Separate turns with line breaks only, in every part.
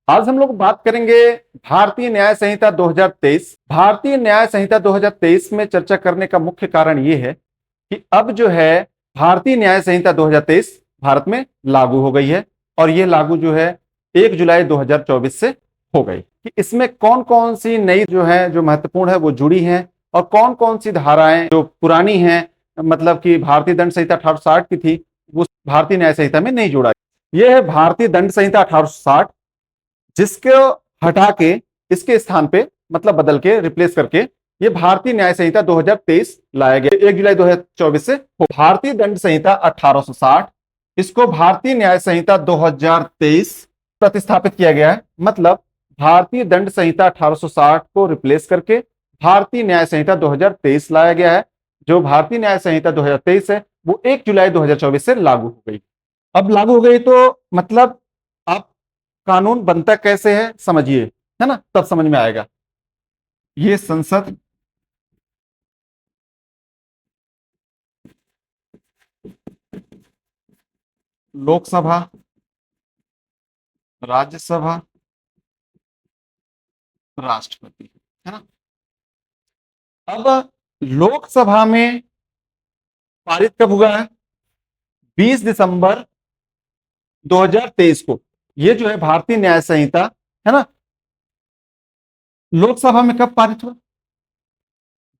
आज हम लोग बात करेंगे भारतीय न्याय संहिता 2023। भारतीय न्याय संहिता 2023 में चर्चा करने का मुख्य कारण यह है कि अब जो है भारतीय न्याय संहिता 2023 भारत में लागू हो गई है और यह लागू जो है 1 जुलाई 2024 से हो गई। कि इसमें कौन कौन सी नई जो है जो महत्वपूर्ण है वो जुड़ी हैं और कौन कौन सी धाराएं जो पुरानी हैं, मतलब कि भारतीय दंड संहिता 1860 की थी, वो भारतीय न्याय संहिता में नहीं जोड़ा। यह है भारतीय दंड संहिता 1860, जिसको हटा के इसके स्थान पे मतलब बदल के रिप्लेस करके ये भारतीय न्याय संहिता 2023 लाया गया 1 जुलाई 2024 से। भारतीय दंड संहिता 1860, इसको भारतीय न्याय संहिता 2023 प्रतिस्थापित किया गया है। मतलब भारतीय दंड संहिता 1860 को रिप्लेस करके भारतीय न्याय संहिता 2023 लाया गया है। जो भारतीय न्याय संहिता 2023 है वो 1 जुलाई 2024 से लागू हो गई। अब लागू हो गई तो मतलब आप कानून बनता कैसे है समझिए, है ना, तब समझ में आएगा। ये संसद, लोकसभा, राज्यसभा, राष्ट्रपति, है ना। अब लोकसभा में पारित कब हुआ है? 20 दिसंबर 2023 को। ये जो है भारतीय न्याय संहिता, है ना, लोकसभा में कब पारित हुआ?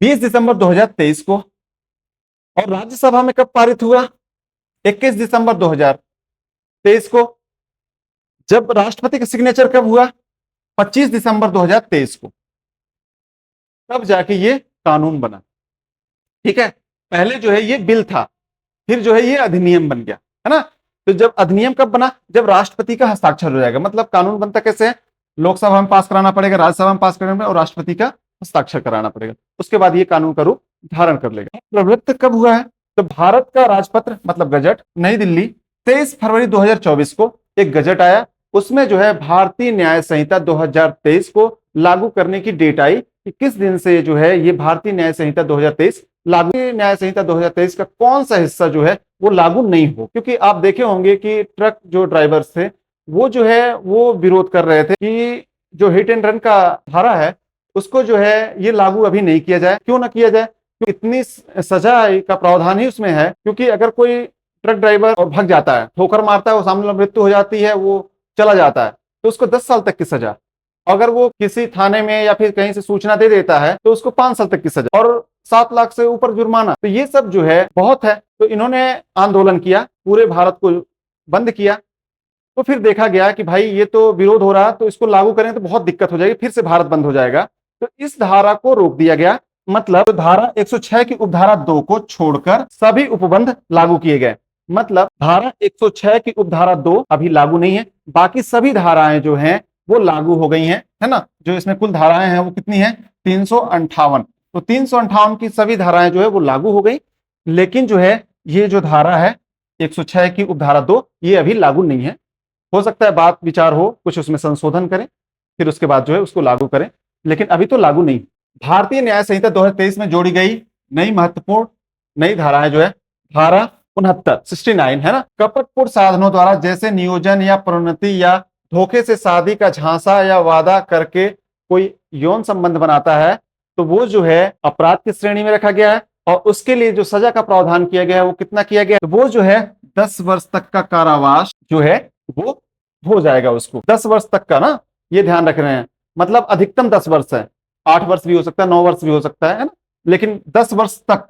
20 दिसंबर 2023 को। और राज्यसभा में कब पारित हुआ? 21 दिसंबर 2023 को। जब राष्ट्रपति का सिग्नेचर कब हुआ? 25 दिसंबर 2023 को। तब जाके ये कानून बना। ठीक है, पहले जो है ये बिल था, फिर जो है ये अधिनियम बन गया, है ना। तो जब अधिनियम कब बना? जब राष्ट्रपति का हस्ताक्षर हो जाएगा। मतलब कानून बनता कैसे है? लोकसभा में पास कराना पड़ेगा, राज्यसभा में पास कराना और राष्ट्रपति का हस्ताक्षर कराना पड़ेगा, उसके बाद ये कानून का रूप धारण कर लेगा। प्रवृत्त कब हुआ है? तो भारत का राजपत्र मतलब गजट, नई दिल्ली, 23 फरवरी 2024 को एक गजट आया। उसमें जो है भारतीय न्याय संहिता 2023 को लागू करने की डेट आई कि किस दिन से जो है ये भारतीय न्याय संहिता 2023 लागू। न्याय संहिता 2023 का कौन सा हिस्सा जो है वो लागू नहीं हो, क्योंकि आप देखे होंगे कि ट्रक जो ड्राइवर्स थे वो जो है वो विरोध कर रहे थे कि जो हिट एंड रन का धारा है उसको जो है ये लागू अभी नहीं किया जाए। क्यों ना किया जाए? क्योंकि इतनी सजा का प्रावधान ही उसमें है। क्योंकि अगर कोई ट्रक ड्राइवर और भाग जाता है, ठोकर मारता है, वो सामने मृत्यु हो जाती है, वो चला जाता है, तो उसको 10 साल तक की सजा। अगर वो किसी थाने में या फिर कहीं से सूचना दे देता है तो उसको 5 साल तक की सजा और 7 लाख से ऊपर जुर्माना। तो ये सब जो है बहुत है। तो इन्होंने आंदोलन किया, पूरे भारत को बंद किया। तो फिर देखा गया कि भाई ये तो विरोध हो रहा, तो इसको लागू करें तो बहुत दिक्कत हो जाएगी, फिर से भारत बंद हो जाएगा। तो इस धारा को रोक दिया गया। मतलब धारा 106 की उपधारा 2 को छोड़कर सभी उपबंध लागू किए गए। मतलब धारा 106 की उपधारा 2 अभी लागू नहीं है, बाकी सभी धाराएं जो हैं वो लागू हो गई हैं, है ना। जो इसमें कुल धाराएं हैं वो कितनी है? 358। तो 358 की सभी धाराएं जो है वो लागू हो गई। लेकिन जो है ये जो धारा है 106 की उपधारा 2 ये अभी लागू नहीं है। हो सकता है बात विचार हो, कुछ उसमें संशोधन करें, फिर उसके बाद जो है उसको लागू करें, लेकिन अभी तो लागू नहीं। भारतीय न्याय संहिता 2023 में जोड़ी गई नई महत्वपूर्ण नई धाराएं जो है धारा 69, 69, है ना। कपटपूर्ण साधनों द्वारा जैसे नियोजन या प्रोन्नति या धोखे से शादी का झांसा या वादा करके कोई यौन संबंध बनाता है तो वो जो है अपराध की श्रेणी में रखा गया है। और उसके लिए जो सजा का प्रावधान किया गया है वो कितना किया गया है? तो वो जो है 10 वर्ष तक का कारावास जो है वो हो जाएगा उसको। 10 वर्ष तक का ना, ये ध्यान रख रहे हैं। मतलब अधिकतम 10 वर्ष है, 8 वर्ष भी हो सकता है, 9 वर्ष भी हो सकता है ना, लेकिन 10 वर्ष तक,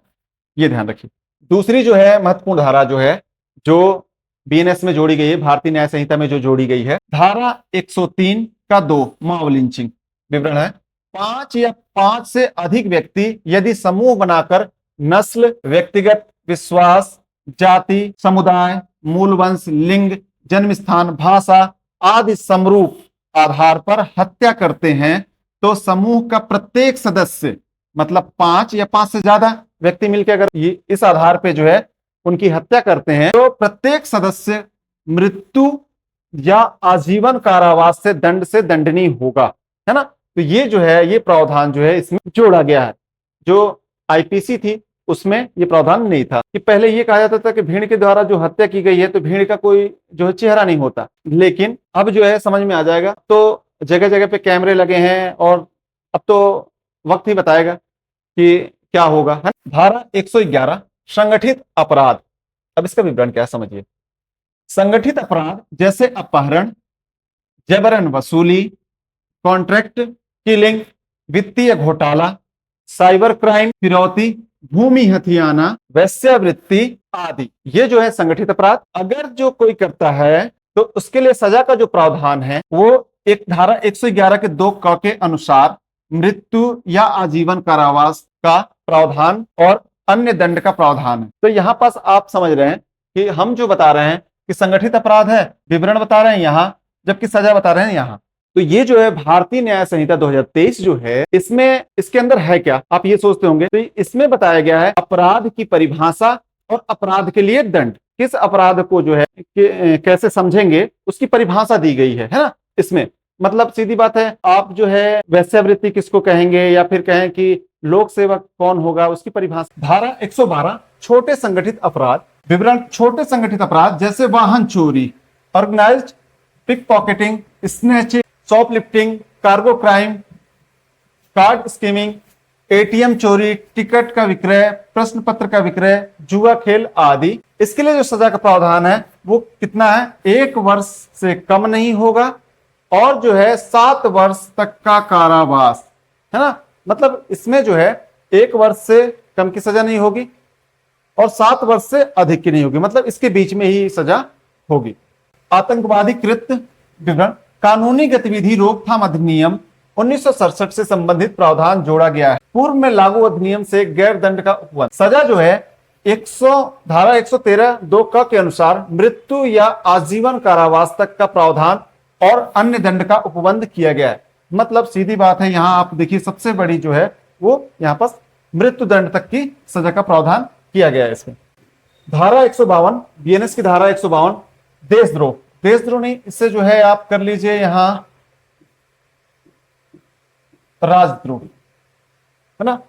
ये ध्यान रखिए। दूसरी जो है महत्वपूर्ण धारा जो है जो बीएनएस में जोड़ी गई है, भारतीय न्याय संहिता में जो जोड़ी गई है, धारा 103 का 2 मॉब लिंचिंग विवरण है। 5 या 5 से अधिक व्यक्ति यदि समूह बनाकर नस्ल, व्यक्तिगत विश्वास, जाति, समुदाय, मूल वंश, लिंग, जन्म स्थान, भाषा आदि समरूप आधार पर हत्या करते हैं तो समूह का प्रत्येक सदस्य, मतलब 5 या 5 से ज्यादा व्यक्ति मिलकर अगर ये इस आधार पे जो है उनकी हत्या करते हैं तो प्रत्येक सदस्य मृत्यु या आजीवन कारावास से दंडनीय होगा, है ना। तो ये जो है ये प्रावधान जो है इसमें जोड़ा गया है। जो आईपीसी थी उसमें ये प्रावधान नहीं था कि पहले ये कहा जाता था कि भीड़ के द्वारा जो हत्या की गई है तो भीड़ का कोई जो है चेहरा नहीं होता, लेकिन अब जो है समझ में आ जाएगा। तो जगह जगह पे कैमरे लगे हैं और अब तो वक्त ही बताएगा कि क्या होगा, है। धारा 111 संगठित अपराध। अब इसका विवरण क्या है समझिए। संगठित अपराध जैसे अपहरण, जबरन वसूली, कॉन्ट्रैक्ट किलिंग, वित्तीय घोटाला, साइबर क्राइम, फिरौती, भूमि हथियाना, वेश्यावृत्ति आदि, ये जो है संगठित अपराध। अगर जो कोई करता है तो उसके लिए सजा का जो प्रावधान है वो एक धारा 111 के 2 क के अनुसार मृत्यु या आजीवन कारावास का प्रावधान और अन्य दंड का प्रावधान है। तो यहां पास आप समझ रहे हैं कि हम जो बता रहे हैं कि संगठित अपराध है, विवरण बता रहे हैं यहां, जबकि सजा बता रहे हैं यहां। तो ये जो है भारतीय न्याय संहिता 2023 जो है, इसमें इसके अंदर है क्या, आप ये सोचते होंगे। तो इसमें बताया गया है अपराध की परिभाषा और अपराध के लिए दंड। किस अपराध को जो है कैसे समझेंगे उसकी परिभाषा दी गई है ना। इसमें मतलब सीधी बात है, आप जो है वेश्यावृत्ति किसको कहेंगे या फिर कहें कि लोक सेवक कौन होगा, उसकी परिभाषा। धारा 112 छोटे संगठित अपराध। विवरण, छोटे संगठित अपराध जैसे वाहन चोरी, organised pick pocketing, snatching, shoplifting, cargo crime, card skimming, ATM चोरी, टिकट का विक्रय, प्रश्न पत्र का विक्रय, जुआ खेल आदि। इसके लिए जो सजा का प्रावधान है वो कितना है, 1 वर्ष से कम नहीं होगा और जो है 7 वर्ष तक का कारावास, है ना। मतलब इसमें जो है 1 वर्ष से कम की सजा नहीं होगी और 7 वर्ष से अधिक की नहीं होगी, मतलब इसके बीच में ही सजा होगी। आतंकवादी कृत्य। विवरण, कानूनी गतिविधि रोकथाम अधिनियम 1967 से संबंधित प्रावधान जोड़ा गया है। पूर्व में लागू अधिनियम से गैर दंड का उपबंध। सजा जो है धारा 113 2 क के अनुसार मृत्यु या आजीवन कारावास तक का प्रावधान और अन्य दंड का उपबंध किया गया है। मतलब सीधी बात है, यहां आप देखिए सबसे बड़ी जो है वो यहां पर मृत्यु दंड तक की सजा का प्रावधान किया गया है इसमें। धारा 152 बीएनएस की धारा 152 देशद्रोह। देशद्रोह नहीं, इससे जो है आप कर लीजिए यहां राजद्रोह, है ना।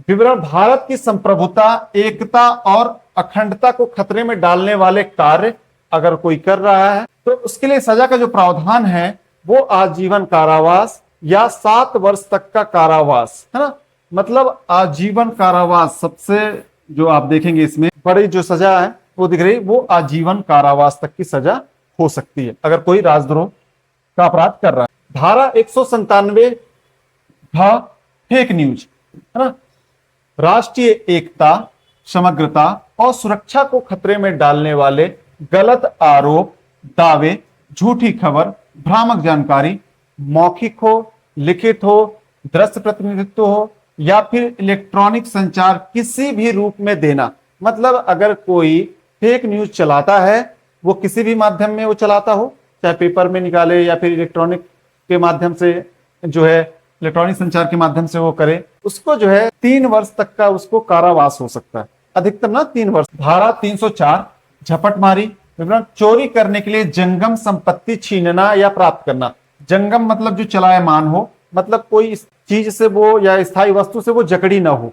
विवरण, भारत की संप्रभुता, एकता और अखंडता को खतरे में डालने वाले कार्य अगर कोई कर रहा है तो उसके लिए सजा का जो प्रावधान है वो आजीवन कारावास या 7 वर्ष तक का कारावास, है ना। मतलब आजीवन कारावास सबसे जो आप देखेंगे इसमें बड़ी जो सजा है वो दिख रही, वो आजीवन कारावास तक की सजा हो सकती है अगर कोई राजद्रोह का अपराध कर रहा है। धारा 197 फेक न्यूज, है ना। राष्ट्रीय एकता, समग्रता और सुरक्षा को खतरे में डालने वाले गलत आरोप, दावे, झूठी खबर, भ्रामक जानकारी, मौखिक हो, लिखित हो, दृश्य प्रतिनिधित्व हो या फिर इलेक्ट्रॉनिक संचार किसी भी रूप में देना। मतलब अगर कोई फेक न्यूज चलाता है, वो किसी भी माध्यम में वो चलाता हो, चाहे पेपर में निकाले या फिर इलेक्ट्रॉनिक के माध्यम से जो है इलेक्ट्रॉनिक संचार के माध्यम से वो करे, उसको जो है 3 वर्ष तक का उसको कारावास हो सकता है, अधिकतम ना 3 वर्ष। धारा 304 झपटमारी। विवरण, चोरी करने के लिए जंगम संपत्ति छीनना या प्राप्त करना। जंगम मतलब जो चलायमान हो, मतलब कोई चीज से वो या स्थायी वस्तु से वो जकड़ी ना हो,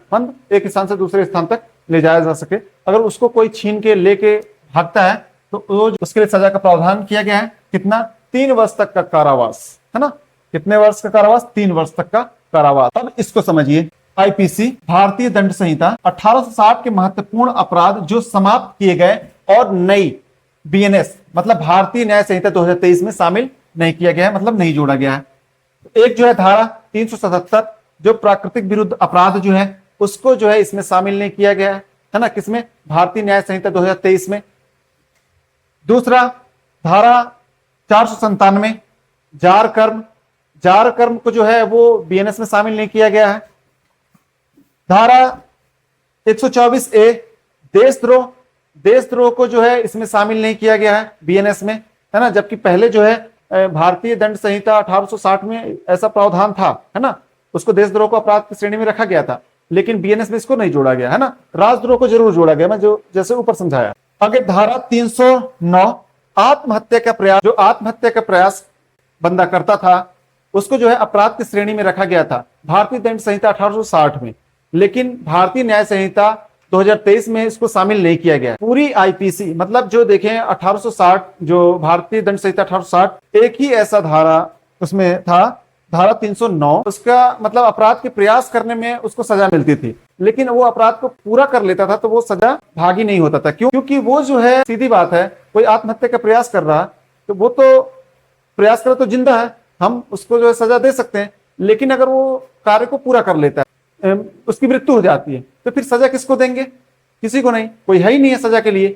एक स्थान से दूसरे स्थान तक ले जाया जा सके। अगर उसको कोई छीन के लेके भागता है तो उसके लिए सजा का प्रावधान किया गया है। कितना, 3 वर्ष तक का कारावास, है ना। कितने वर्ष का कारावास, 3 वर्ष तक का कारावास। अब इसको समझिए। आईपीसी भारतीय दंड संहिता 1860 के महत्वपूर्ण अपराध जो समाप्त किए गए और नई बीएनएस मतलब भारतीय न्याय संहिता 2023 में शामिल नहीं किया गया है, मतलब नहीं जोड़ा गया है। एक जो है धारा 377 जो प्राकृतिक विरुद्ध अपराध जो है उसको जो है इसमें शामिल नहीं किया गया है ना, किसमें, भारतीय न्याय संहिता 2023 में। दूसरा धारा 497 जार कर्म, जार कर्म को जो है वो बीएनएस में शामिल नहीं किया गया है। धारा 124 ए देशद्रोह, देशद्रोह को जो है इसमें शामिल नहीं किया गया है बीएनएस में, है ना। जबकि पहले जो है भारतीय दंड संहिता 1860 में ऐसा प्रावधान था, है ना, उसको देशद्रोह को अपराध की श्रेणी में रखा गया था, लेकिन बीएनएस में इसको नहीं जोड़ा गया, है ना। राजद्रोह को जरूर जोड़ा गया, मैं जो जैसे ऊपर समझाया। आगे धारा 309 आत्महत्या का प्रयास, जो आत्महत्या का प्रयास बंदा करता था उसको जो है अपराध की श्रेणी में रखा गया था भारतीय दंड संहिता 1860 में। लेकिन भारतीय न्याय संहिता 2023 में इसको शामिल नहीं किया गया। पूरी आईपीसी मतलब जो देखें 1860, जो भारतीय दंड संहिता 1860, एक ही ऐसा धारा उसमें था, धारा 309, उसका मतलब अपराध के प्रयास करने में उसको सजा मिलती थी, लेकिन वो अपराध को पूरा कर लेता था तो वो सजा भागी नहीं होता था। क्यों? क्योंकि वो जो है, सीधी बात है, कोई आत्महत्या का प्रयास कर रहा है तो वो तो प्रयास करे तो जिंदा है, हम उसको जो है सजा दे सकते हैं, लेकिन अगर वो कार्य को पूरा कर लेता है, उसकी मृत्यु हो जाती है, तो फिर सजा किसको देंगे? किसी को नहीं, कोई है ही नहीं है सजा के लिए।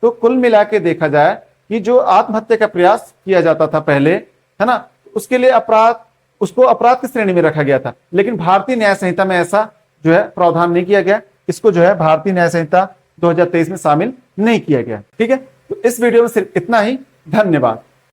तो कुल मिला के देखा जाए कि जो आत्महत्या का प्रयास किया जाता था पहले, है ना, उसके लिए अपराध, उसको अपराध की श्रेणी में रखा गया था, लेकिन भारतीय न्याय संहिता में ऐसा जो है प्रावधान नहीं किया गया, इसको जो है भारतीय न्याय संहिता 2023 में शामिल नहीं किया गया। ठीक है, तो इस वीडियो में सिर्फ इतना ही। धन्यवाद।